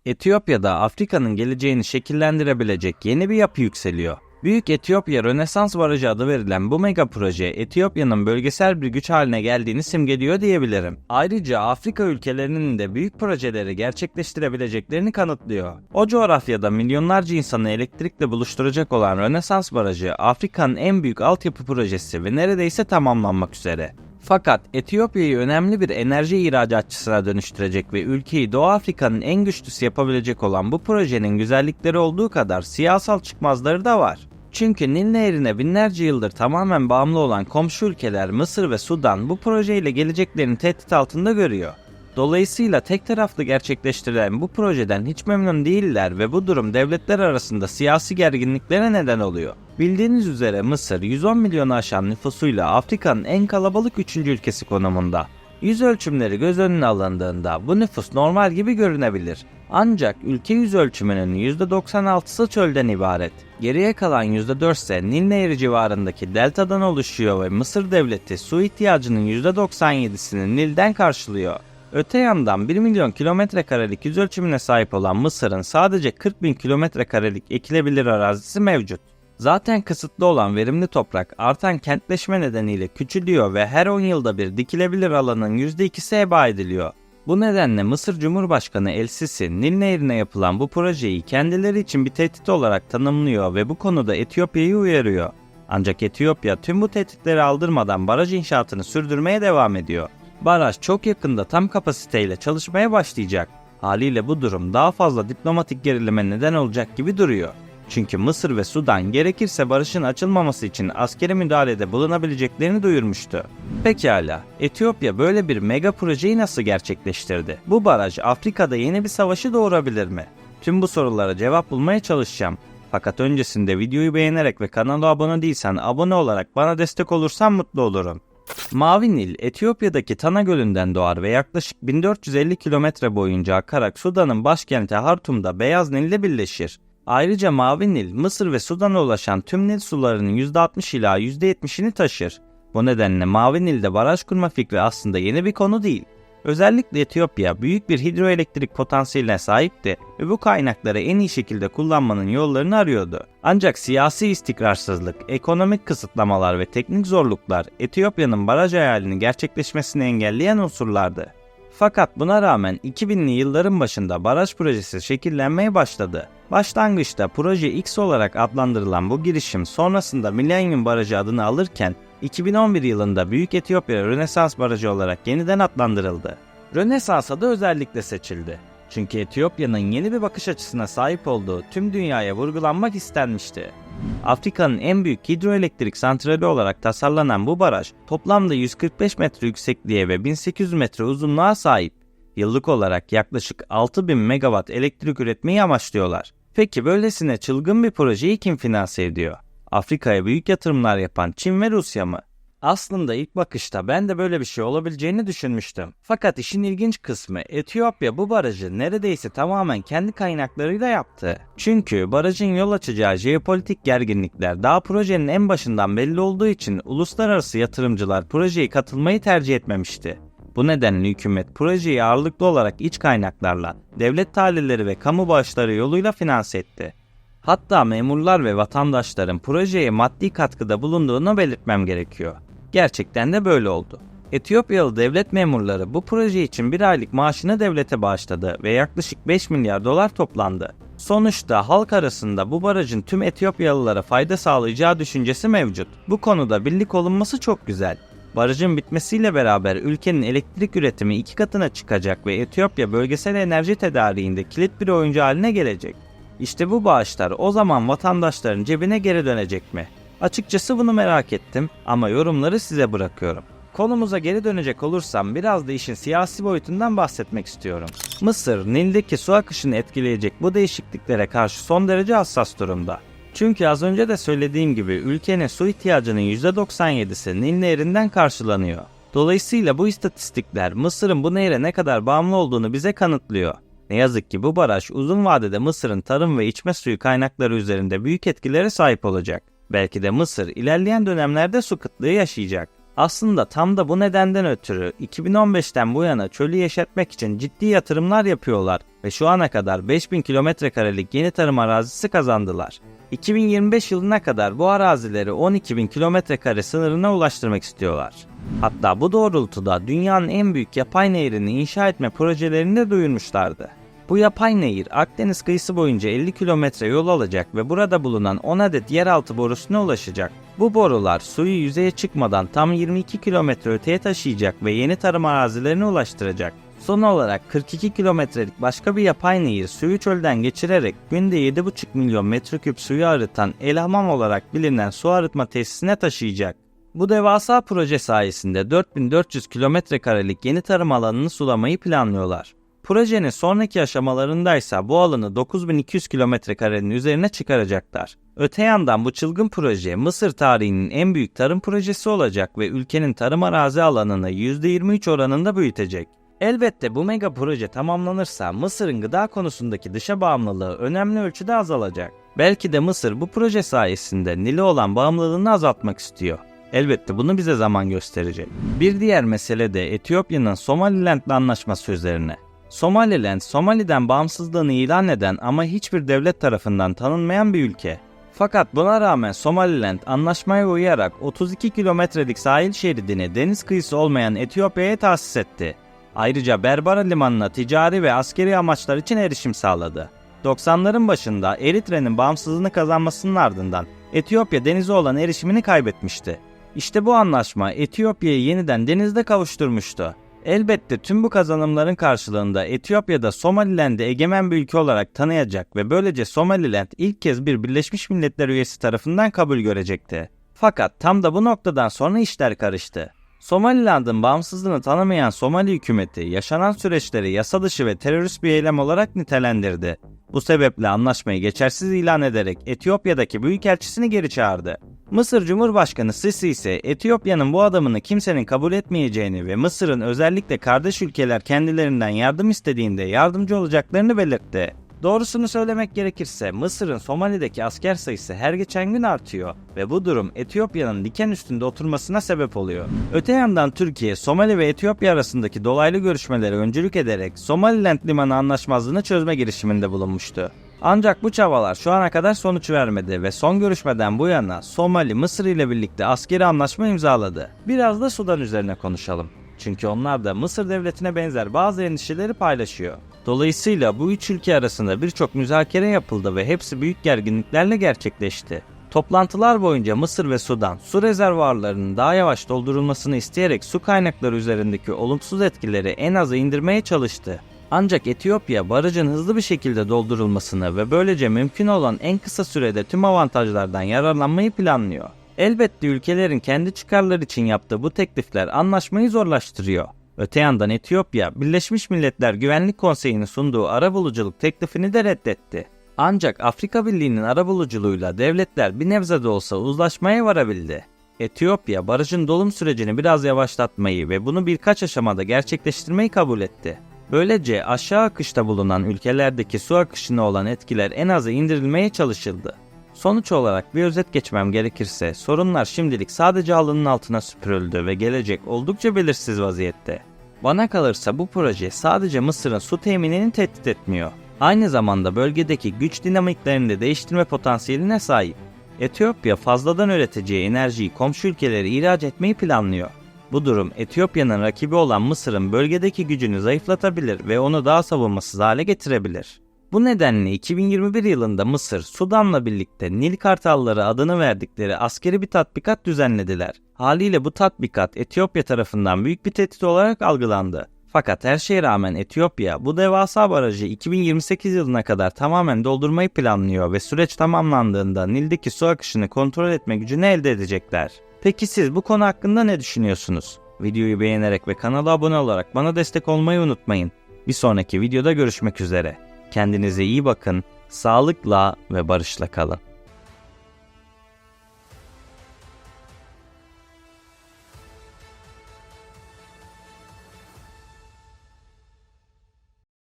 Etiyopya'da Afrika'nın geleceğini şekillendirebilecek yeni bir yapı yükseliyor. Büyük Etiyopya Rönesans Barajı adı verilen bu mega proje Etiyopya'nın bölgesel bir güç haline geldiğini simgeliyor diyebilirim. Ayrıca Afrika ülkelerinin de büyük projeleri gerçekleştirebileceklerini kanıtlıyor. O coğrafyada milyonlarca insanı elektrikle buluşturacak olan Rönesans Barajı Afrika'nın en büyük altyapı projesi ve neredeyse tamamlanmak üzere. Fakat Etiyopya'yı önemli bir enerji ihracatçısına dönüştürecek ve ülkeyi Doğu Afrika'nın en güçlüsü yapabilecek olan bu projenin güzellikleri olduğu kadar siyasal çıkmazları da var. Çünkü Nil Nehri'ne binlerce yıldır tamamen bağımlı olan komşu ülkeler Mısır ve Sudan bu projeyle geleceklerini tehdit altında görüyor. Dolayısıyla tek taraflı gerçekleştirilen bu projeden hiç memnun değiller ve bu durum devletler arasında siyasi gerginliklere neden oluyor. Bildiğiniz üzere Mısır 110 milyonu aşan nüfusuyla Afrika'nın en kalabalık 3. ülkesi konumunda. Yüz ölçümleri göz önüne alındığında bu nüfus normal gibi görünebilir. Ancak ülke yüz ölçümünün %96'sı çölden ibaret. Geriye kalan %4 ise Nil Nehri civarındaki deltadan oluşuyor ve Mısır devleti su ihtiyacının %97'sini Nil'den karşılıyor. Öte yandan 1 milyon kilometrekarelik yüz ölçümüne sahip olan Mısır'ın sadece 40 bin kilometrekarelik ekilebilir arazisi mevcut. Zaten kısıtlı olan verimli toprak artan kentleşme nedeniyle küçülüyor ve her 10 yılda bir dikilebilir alanın %2'si heba ediliyor. Bu nedenle Mısır Cumhurbaşkanı El-Sisi, Nil Nehri'ne yapılan bu projeyi kendileri için bir tehdit olarak tanımlıyor ve bu konuda Etiyopya'yı uyarıyor. Ancak Etiyopya tüm bu tehditleri aldırmadan baraj inşaatını sürdürmeye devam ediyor. Baraj çok yakında tam kapasiteyle çalışmaya başlayacak. Haliyle bu durum daha fazla diplomatik gerilime neden olacak gibi duruyor. Çünkü Mısır ve Sudan gerekirse barajın açılmaması için askeri müdahalede bulunabileceklerini duyurmuştu. Pekala, Etiyopya böyle bir mega projeyi nasıl gerçekleştirdi? Bu baraj Afrika'da yeni bir savaşı doğurabilir mi? Tüm bu sorulara cevap bulmaya çalışacağım. Fakat öncesinde videoyu beğenerek ve kanala abone değilsen abone olarak bana destek olursan mutlu olurum. Mavi Nil, Etiyopya'daki Tana Gölü'nden doğar ve yaklaşık 1450 kilometre boyunca akarak Sudan'ın başkenti Hartum'da Beyaz Nil ile birleşir. Ayrıca Mavi Nil, Mısır ve Sudan'a ulaşan tüm Nil sularının %60 ila %70'ini taşır. Bu nedenle Mavi Nil'de baraj kurma fikri aslında yeni bir konu değil. Özellikle Etiyopya büyük bir hidroelektrik potansiyeline sahipti ve bu kaynakları en iyi şekilde kullanmanın yollarını arıyordu. Ancak siyasi istikrarsızlık, ekonomik kısıtlamalar ve teknik zorluklar Etiyopya'nın baraj hayalini gerçekleşmesini engelleyen unsurlardı. Fakat buna rağmen 2000'li yılların başında baraj projesi şekillenmeye başladı. Başlangıçta Proje X olarak adlandırılan bu girişim sonrasında Milenyum Barajı adını alırken 2011 yılında Büyük Etiyopya Rönesans Barajı olarak yeniden adlandırıldı. Rönesans adı özellikle seçildi. Çünkü Etiyopya'nın yeni bir bakış açısına sahip olduğu tüm dünyaya vurgulanmak istenmişti. Afrika'nın en büyük hidroelektrik santrali olarak tasarlanan bu baraj toplamda 145 metre yüksekliğe ve 1800 metre uzunluğa sahip. Yıllık olarak yaklaşık 6000 megawatt elektrik üretmeyi amaçlıyorlar. Peki böylesine çılgın bir projeyi kim finanse ediyor? Afrika'ya büyük yatırımlar yapan Çin ve Rusya mı? Aslında ilk bakışta ben de böyle bir şey olabileceğini düşünmüştüm. Fakat işin ilginç kısmı Etiyopya bu barajı neredeyse tamamen kendi kaynaklarıyla yaptı. Çünkü barajın yol açacağı jeopolitik gerginlikler daha projenin en başından belli olduğu için uluslararası yatırımcılar projeye katılmayı tercih etmemişti. Bu nedenle hükümet projeyi ağırlıklı olarak iç kaynaklarla, devlet tahvilleri ve kamu bağışları yoluyla finanse etti. Hatta memurlar ve vatandaşların projeye maddi katkıda bulunduğunu belirtmem gerekiyor. Gerçekten de böyle oldu. Etiyopyalı devlet memurları bu proje için bir aylık maaşını devlete bağışladı ve yaklaşık 5 milyar dolar toplandı. Sonuçta halk arasında bu barajın tüm Etiyopyalılara fayda sağlayacağı düşüncesi mevcut. Bu konuda birlik olunması çok güzel. Barajın bitmesiyle beraber ülkenin elektrik üretimi 2 katına çıkacak ve Etiyopya bölgesel enerji tedariğinde kilit bir oyuncu haline gelecek. İşte bu bağışlar o zaman vatandaşların cebine geri dönecek mi? Açıkçası bunu merak ettim ama yorumları size bırakıyorum. Konumuza geri dönecek olursam biraz da işin siyasi boyutundan bahsetmek istiyorum. Mısır, Nil'deki su akışını etkileyecek bu değişikliklere karşı son derece hassas durumda. Çünkü az önce de söylediğim gibi ülkenin su ihtiyacının %97'si Nil Nehri'nden karşılanıyor. Dolayısıyla bu istatistikler Mısır'ın bu nehre ne kadar bağımlı olduğunu bize kanıtlıyor. Ne yazık ki bu baraj uzun vadede Mısır'ın tarım ve içme suyu kaynakları üzerinde büyük etkilere sahip olacak. Belki de Mısır ilerleyen dönemlerde su kıtlığı yaşayacak. Aslında tam da bu nedenden ötürü 2015'ten bu yana çölü yeşertmek için ciddi yatırımlar yapıyorlar ve şu ana kadar 5000 kilometrekarelik yeni tarım arazisi kazandılar. 2025 yılına kadar bu arazileri 12.000 kilometrekare sınırına ulaştırmak istiyorlar. Hatta bu doğrultuda dünyanın en büyük yapay nehrini inşa etme projelerini de duyurmuşlardı. Bu yapay nehir Akdeniz kıyısı boyunca 50 kilometre yol alacak ve burada bulunan 10 adet yeraltı borusuna ulaşacak. Bu borular suyu yüzeye çıkmadan tam 22 kilometre öteye taşıyacak ve yeni tarım arazilerine ulaştıracak. Son olarak 42 kilometrelik başka bir yapay nehir suyu çölden geçirerek günde 7,5 milyon metreküp suyu arıtan El Hamam olarak bilinen su arıtma tesisine taşıyacak. Bu devasa proje sayesinde 4400 kilometrekarelik yeni tarım alanını sulamayı planlıyorlar. Projenin sonraki aşamalarındaysa bu alanı 9200 kilometrekarenin üzerine çıkaracaklar. Öte yandan bu çılgın proje Mısır tarihinin en büyük tarım projesi olacak ve ülkenin tarım arazi alanını %23 oranında büyütecek. Elbette bu mega proje tamamlanırsa Mısır'ın gıda konusundaki dışa bağımlılığı önemli ölçüde azalacak. Belki de Mısır bu proje sayesinde Nil'e olan bağımlılığını azaltmak istiyor. Elbette bunu bize zaman gösterecek. Bir diğer mesele de Etiyopya'nın Somaliland'la anlaşması üzerine. Somaliland, Somali'den bağımsızlığını ilan eden ama hiçbir devlet tarafından tanınmayan bir ülke. Fakat buna rağmen Somaliland anlaşmaya uyarak 32 kilometrelik sahil şeridini deniz kıyısı olmayan Etiyopya'ya tahsis etti. Ayrıca Berbera Limanı'na ticari ve askeri amaçlar için erişim sağladı. 90'ların başında Eritre'nin bağımsızlığını kazanmasının ardından Etiyopya denize olan erişimini kaybetmişti. İşte bu anlaşma Etiyopya'yı yeniden denizde kavuşturmuştu. Elbette tüm bu kazanımların karşılığında Etiyopya'da Somaliland'i egemen bir ülke olarak tanıyacak ve böylece Somaliland ilk kez bir Birleşmiş Milletler üyesi tarafından kabul görecekti. Fakat tam da bu noktadan sonra işler karıştı. Somaliland'ın bağımsızlığını tanımayan Somali hükümeti yaşanan süreçleri yasa dışı ve terörist bir eylem olarak nitelendirdi. Bu sebeple anlaşmayı geçersiz ilan ederek Etiyopya'daki büyükelçisini geri çağırdı. Mısır Cumhurbaşkanı Sisi ise Etiyopya'nın bu adımını kimsenin kabul etmeyeceğini ve Mısır'ın özellikle kardeş ülkeler kendilerinden yardım istediğinde yardımcı olacaklarını belirtti. Doğrusunu söylemek gerekirse Mısır'ın Somali'deki asker sayısı her geçen gün artıyor ve bu durum Etiyopya'nın diken üstünde oturmasına sebep oluyor. Öte yandan Türkiye, Somali ve Etiyopya arasındaki dolaylı görüşmelere öncülük ederek Somaliland limanı anlaşmazlığını çözme girişiminde bulunmuştu. Ancak bu çabalar şu ana kadar sonuç vermedi ve son görüşmeden bu yana Somali, Mısır ile birlikte askeri anlaşma imzaladı. Biraz da Sudan üzerine konuşalım. Çünkü onlar da Mısır devletine benzer bazı endişeleri paylaşıyor. Dolayısıyla bu üç ülke arasında birçok müzakere yapıldı ve hepsi büyük gerginliklerle gerçekleşti. Toplantılar boyunca Mısır ve Sudan su rezervuarlarının daha yavaş doldurulmasını isteyerek su kaynakları üzerindeki olumsuz etkileri en aza indirmeye çalıştı. Ancak Etiyopya barajın hızlı bir şekilde doldurulmasını ve böylece mümkün olan en kısa sürede tüm avantajlardan yararlanmayı planlıyor. Elbette ülkelerin kendi çıkarları için yaptığı bu teklifler anlaşmayı zorlaştırıyor. Öte yandan Etiyopya, Birleşmiş Milletler Güvenlik Konseyi'nin sunduğu arabuluculuk teklifini de reddetti. Ancak Afrika Birliği'nin arabuluculuğuyla devletler bir nebze de olsa uzlaşmaya varabildi. Etiyopya, barajın dolum sürecini biraz yavaşlatmayı ve bunu birkaç aşamada gerçekleştirmeyi kabul etti. Böylece aşağı akışta bulunan ülkelerdeki su akışına olan etkiler en aza indirilmeye çalışıldı. Sonuç olarak bir özet geçmem gerekirse sorunlar şimdilik sadece halının altına süpürüldü ve gelecek oldukça belirsiz vaziyette. Bana kalırsa bu proje sadece Mısır'ın su teminini tehdit etmiyor. Aynı zamanda bölgedeki güç dinamiklerini de değiştirme potansiyeline sahip. Etiyopya fazladan üreteceği enerjiyi komşu ülkelere ihraç etmeyi planlıyor. Bu durum Etiyopya'nın rakibi olan Mısır'ın bölgedeki gücünü zayıflatabilir ve onu daha savunmasız hale getirebilir. Bu nedenle 2021 yılında Mısır, Sudan'la birlikte Nil Kartalları adını verdikleri askeri bir tatbikat düzenlediler. Haliyle bu tatbikat Etiyopya tarafından büyük bir tehdit olarak algılandı. Fakat her şeye rağmen Etiyopya bu devasa barajı 2028 yılına kadar tamamen doldurmayı planlıyor ve süreç tamamlandığında Nil'deki su akışını kontrol etme gücünü elde edecekler. Peki siz bu konu hakkında ne düşünüyorsunuz? Videoyu beğenerek ve kanala abone olarak bana destek olmayı unutmayın. Bir sonraki videoda görüşmek üzere. Kendinize iyi bakın, sağlıkla ve barışla kalın.